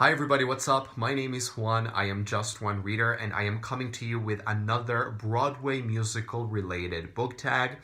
Hi everybody, what's up? My name is Juan. I am just one reader and I am coming to you with another Broadway musical related book tag.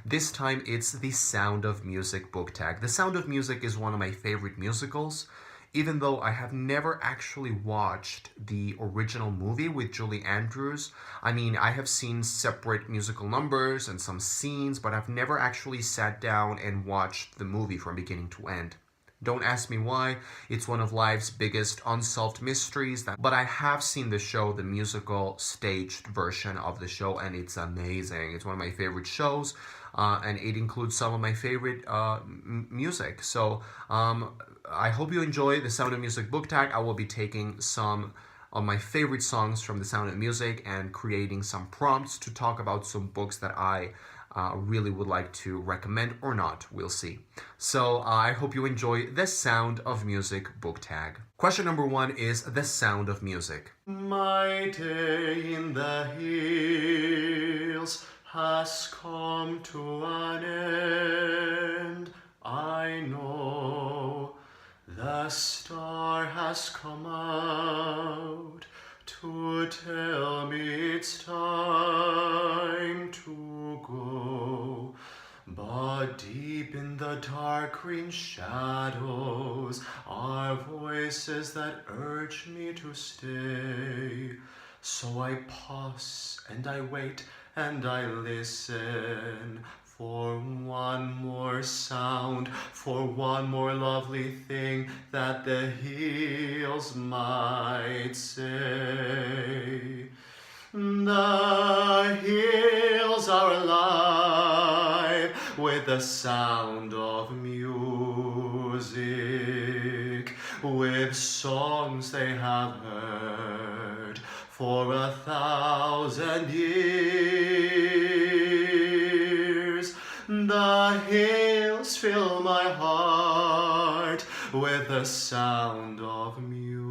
This time it's The Sound of Music book tag. The Sound of Music is one of my favorite musicals, even though I have never actually watched the original movie with Julie Andrews. I mean, I have seen separate musical numbers and some scenes, but I've never actually sat down and watched the movie from beginning to end. Don't ask me why. It's one of life's biggest unsolved mysteries. But I have seen the show, the musical staged version of the show, and it's amazing. It's one of my favorite shows, and it includes some of my favorite music. So I hope you enjoy the Sound of Music book tag. I will be taking some of my favorite songs from the Sound of Music and creating some prompts to talk about some books that I really would like to recommend or not. We'll see. So I hope you enjoy the Sound of Music book tag. Question number 1 is The Sound of Music. My day in the hills has come to an end. I know the star has come out to tell me it's time to go. But deep in the dark green shadows are voices that urge me to stay. So I pause and I wait and I listen for one more sound, for one more lovely thing that the hills might say. The hills are alive with the sound of music, with songs they have heard for 1,000 years. The hills fill my heart with the sound of music.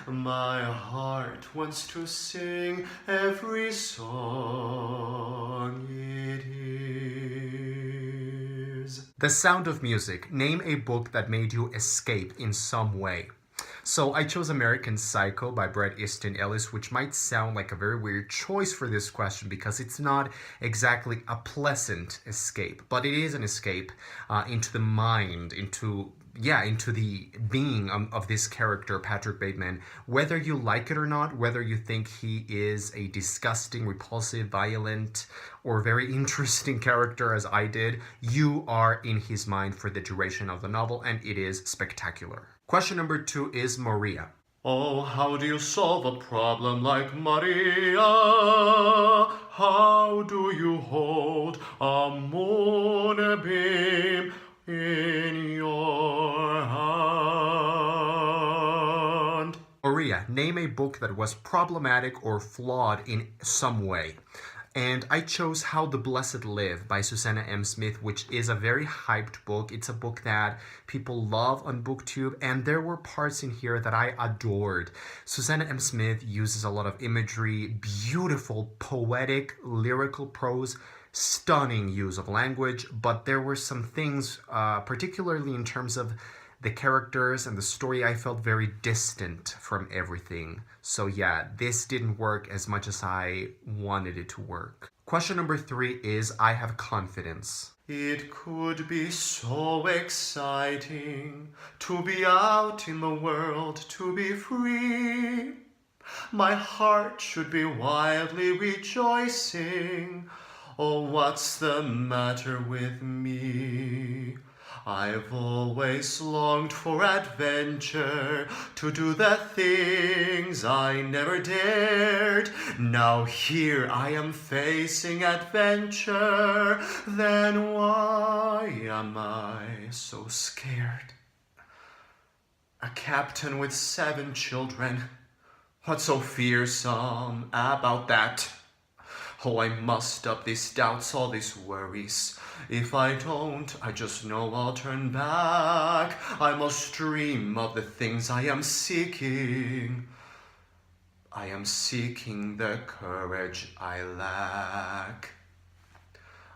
My heart wants to sing every song it hears. The Sound of Music. Name a book that made you escape in some way. So I chose American Psycho by Bret Easton Ellis, which might sound like a very weird choice for this question because it's not exactly a pleasant escape, but it is an escape into the mind, into the being of this character, Patrick Bateman. Whether you like it or not, whether you think he is a disgusting, repulsive, violent, or very interesting character as I did, you are in his mind for the duration of the novel, and it is spectacular. Question number 2 is Maria. Oh, how do you solve a problem like Maria? How do you hold a moonbeam in your hand? Maria, name a book that was problematic or flawed in some way. And I chose How the Blessed Live by Susanna M. Smith, which is a very hyped book. It's a book that people love on BookTube, and there were parts in here that I adored. Susanna M. Smith uses a lot of imagery, beautiful, poetic, lyrical prose, stunning use of language, but there were some things, particularly in terms of the characters and the story, I felt very distant from everything. So yeah, this didn't work as much as I wanted it to work. Question number 3 is I Have Confidence. It could be so exciting to be out in the world, to be free. My heart should be wildly rejoicing. Oh, what's the matter with me? I've always longed for adventure, to do the things I never dared. Now here I am facing adventure, then why am I so scared? A captain with 7 children, what's so fearsome about that? Oh, I must up these doubts, all these worries. If I don't, I just know I'll turn back. I must dream of the things I am seeking. I am seeking the courage I lack.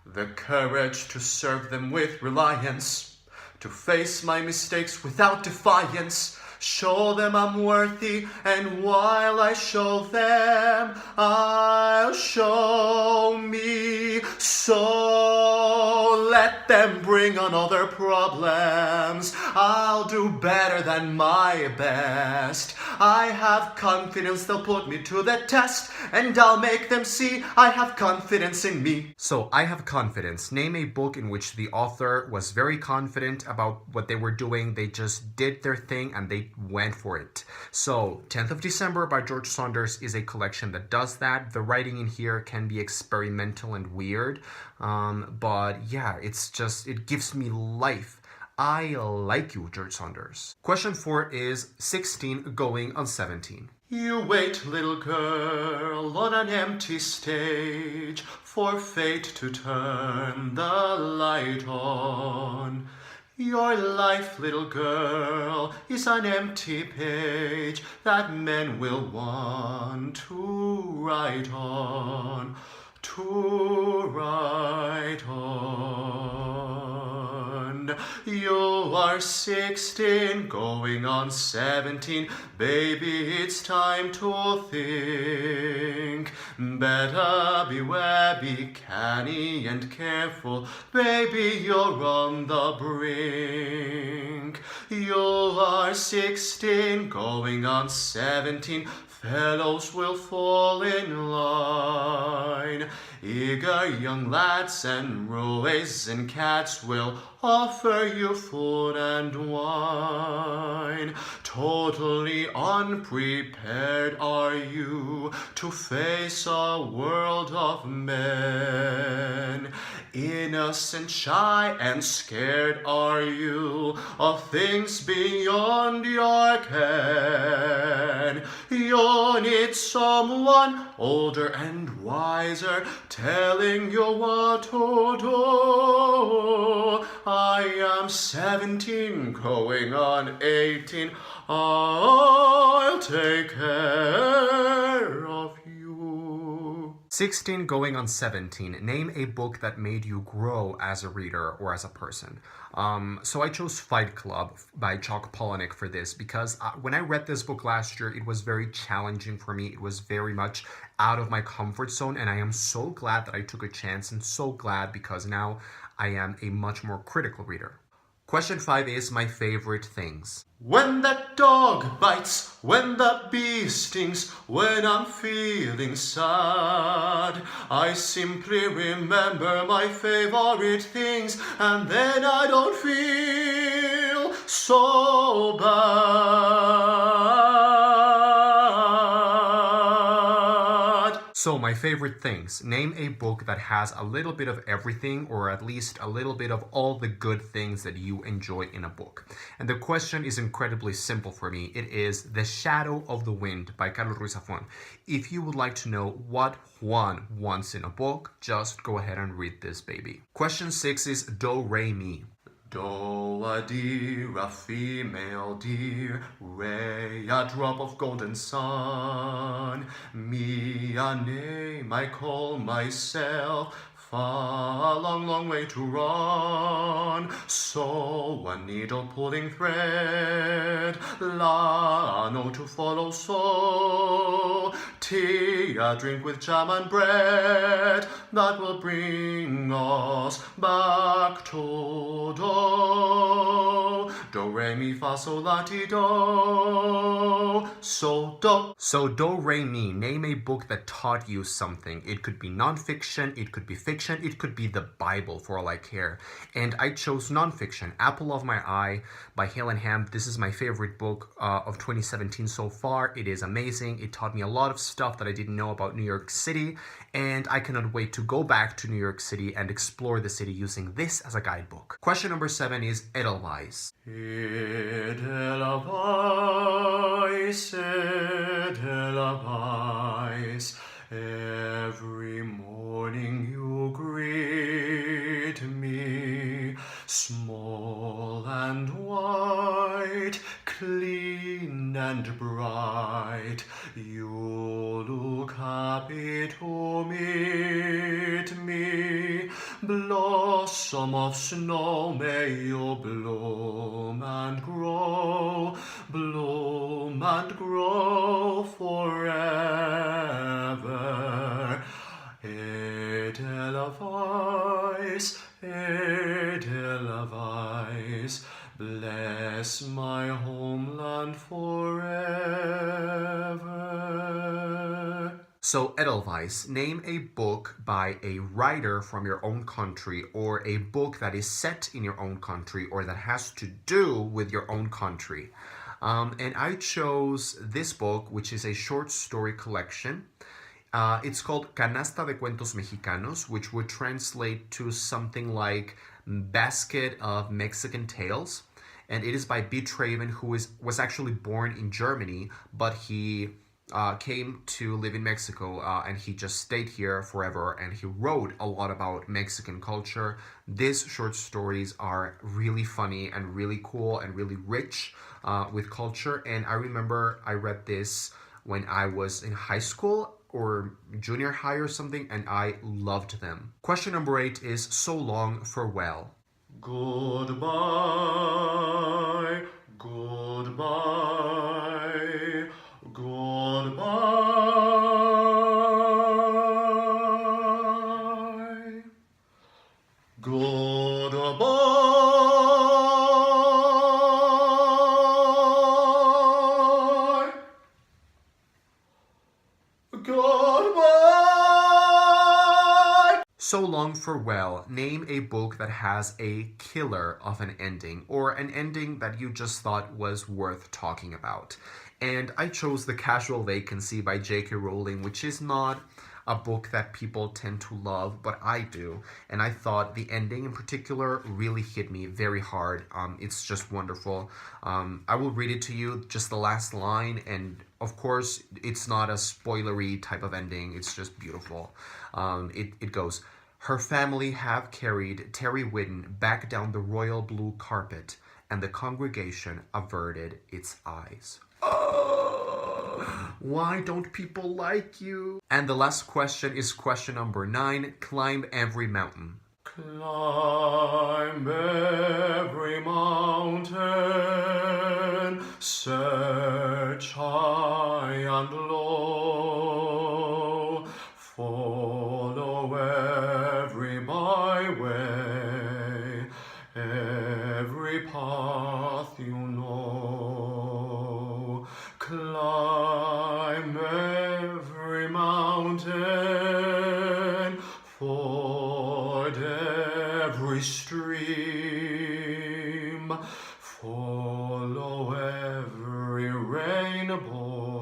The courage to serve them with reliance, to face my mistakes without defiance. Show them I'm worthy, and while I show them, I'll show me. So let them bring on other problems. I'll do better than my best. I have confidence they'll put me to the test, and I'll make them see I have confidence in me. So I have confidence. Name a book in which the author was very confident about what they were doing. They just did their thing and they went for it. So 10th of December by George Saunders is a collection that does that. The writing in here can be experimental and weird, but yeah, it gives me life. I like you, George Saunders. Question 4 is 16 going on 17. You wait, little girl, on an empty stage for fate to turn the light on. Your life, little girl, is an empty page that men will want to write on, You are 16, going on 17. Baby, it's time to think. Better beware, be canny and careful. Baby, you're on the brink. You are 16, going on 17. Fellows will fall in line. Eager young lads and roes and cats will offer you food and wine. Totally unprepared are you to face a world of men. Innocent, shy, and scared are you of things beyond your ken. You need someone older and wiser telling you what to do. I am 17, going on 18. I'll take care of you. 16 going on 17. Name a book that made you grow as a reader or as a person. So I chose Fight Club by Chuck Palahniuk for this because when I read this book last year, it was very challenging for me. It was very much out of my comfort zone, and I am so glad that I took a chance, and so glad because now I am a much more critical reader. Question 5 is my favorite things. When that dog bites, when the bee stings, when I'm feeling sad, I simply remember my favorite things, and then I don't feel so bad. So my favorite things. Name a book that has a little bit of everything, or at least a little bit of all the good things that you enjoy in a book. And the question is incredibly simple for me. It is The Shadow of the Wind by Carlos Ruiz Zafón. If you would like to know what Juan wants in a book, just go ahead and read this baby. Question 6 is Do, Re, Mi. Do, a deer, a female deer, Re, a drop of golden sun, Mi, a name I call myself, Fa, a long, long way to run, So, a needle pulling thread, La, a note to follow, So, Tea, a drink with jam and bread, that will bring us back to Do, re, mi, fa, sol, la, ti, do. So, do, re, mi. Name a book that taught you something. It could be nonfiction, it could be fiction, it could be the Bible for all I care. And I chose nonfiction. Apple of My Eye by Hale and Ham. This is my favorite book of 2017 so far. It is amazing. It taught me a lot of stuff that I didn't know about New York City, and I cannot wait to go back to New York City and explore the city using this as a guidebook. Question number 7 is Edelweiss. Edelweiss, Edelweiss, every morning you greet me, small and white, clean and bright, you look happy to meet me, blossom blossom of snow, may you bloom and grow forever. Edelweiss, bless my homeland forever. So, Edelweiss, name a book by a writer from your own country, or a book that is set in your own country, or that has to do with your own country. And I chose this book, which is a short story collection. It's called Canasta de Cuentos Mexicanos, which would translate to something like Basket of Mexican Tales. And it is by B. Traven, who was actually born in Germany, but he came to live in Mexico, and he just stayed here forever, and he wrote a lot about Mexican culture. These short stories are really funny and really cool and really rich with culture, and I remember I read this when I was in high school or junior high or something, and I loved them. Question number 8 is So Long, Farewell. Goodbye, goodbye, goodbye, goodbye, goodbye. So Long, Farewell. Name a book that has a killer of an ending, or an ending that you just thought was worth talking about. And I chose The Casual Vacancy by J.K. Rowling, which is not a book that people tend to love, but I do. And I thought the ending in particular really hit me very hard. It's just wonderful. I will read it to you, just the last line, and of course, it's not a spoilery type of ending. It's just beautiful. It goes, her family have carried Terry Whidden back down the royal blue carpet, and the congregation averted its eyes. Oh, why don't people like you? And the last question is question number 9. Climb every mountain. Climb every mountain, search high and low, follow every byway, every path you know. Climb every mountain, ford every stream, follow every rainbow,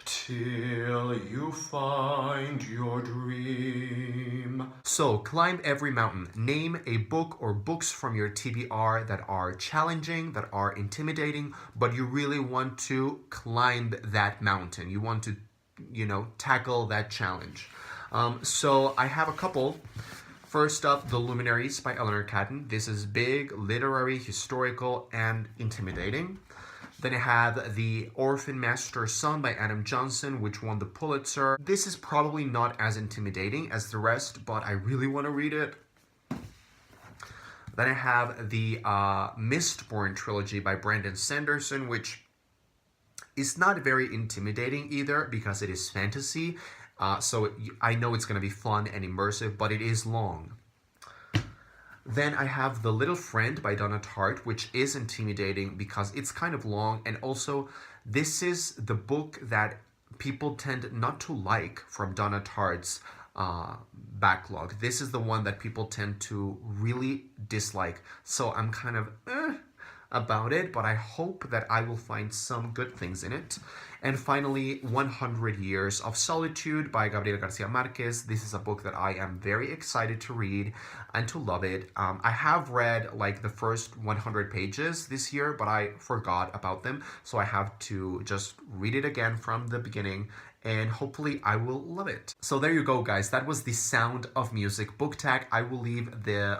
till you find your dream. So, climb every mountain. Name a book or books from your TBR that are challenging, that are intimidating, but you really want to climb that mountain. You want to, tackle that challenge. So I have a couple. First up, The Luminaries by Eleanor Catton. This is big, literary, historical, and intimidating. Then I have The Orphan Master's Son by Adam Johnson, which won the Pulitzer. This is probably not as intimidating as the rest, but I really want to read it. Then I have the Mistborn trilogy by Brandon Sanderson, which is not very intimidating either because it is fantasy. So I know it's going to be fun and immersive, but it is long. Then I have The Little Friend by Donna Tartt, which is intimidating because it's kind of long, and also this is the book that people tend not to like from Donna Tartt's backlog. This is the one that people tend to really dislike, so I'm kind of about it, but I hope that I will find some good things in it. And finally, 100 Years of Solitude by Gabriel Garcia Marquez. This is a book that I am very excited to read and to love it. I have read like the first 100 pages this year, but I forgot about them. So I have to just read it again from the beginning and hopefully I will love it. So there you go, guys. That was the Sound of Music book tag. I will leave the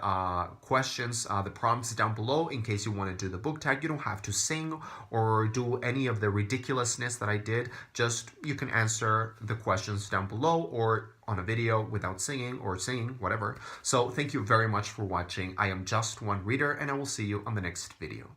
questions, the prompts down below in case you want to do the book tag. You don't have to sing or do any of the ridiculousness that I did. Just you can answer the questions down below or on a video without singing or singing, whatever. So thank you very much for watching. I am Just One Reader, and I will see you on the next video.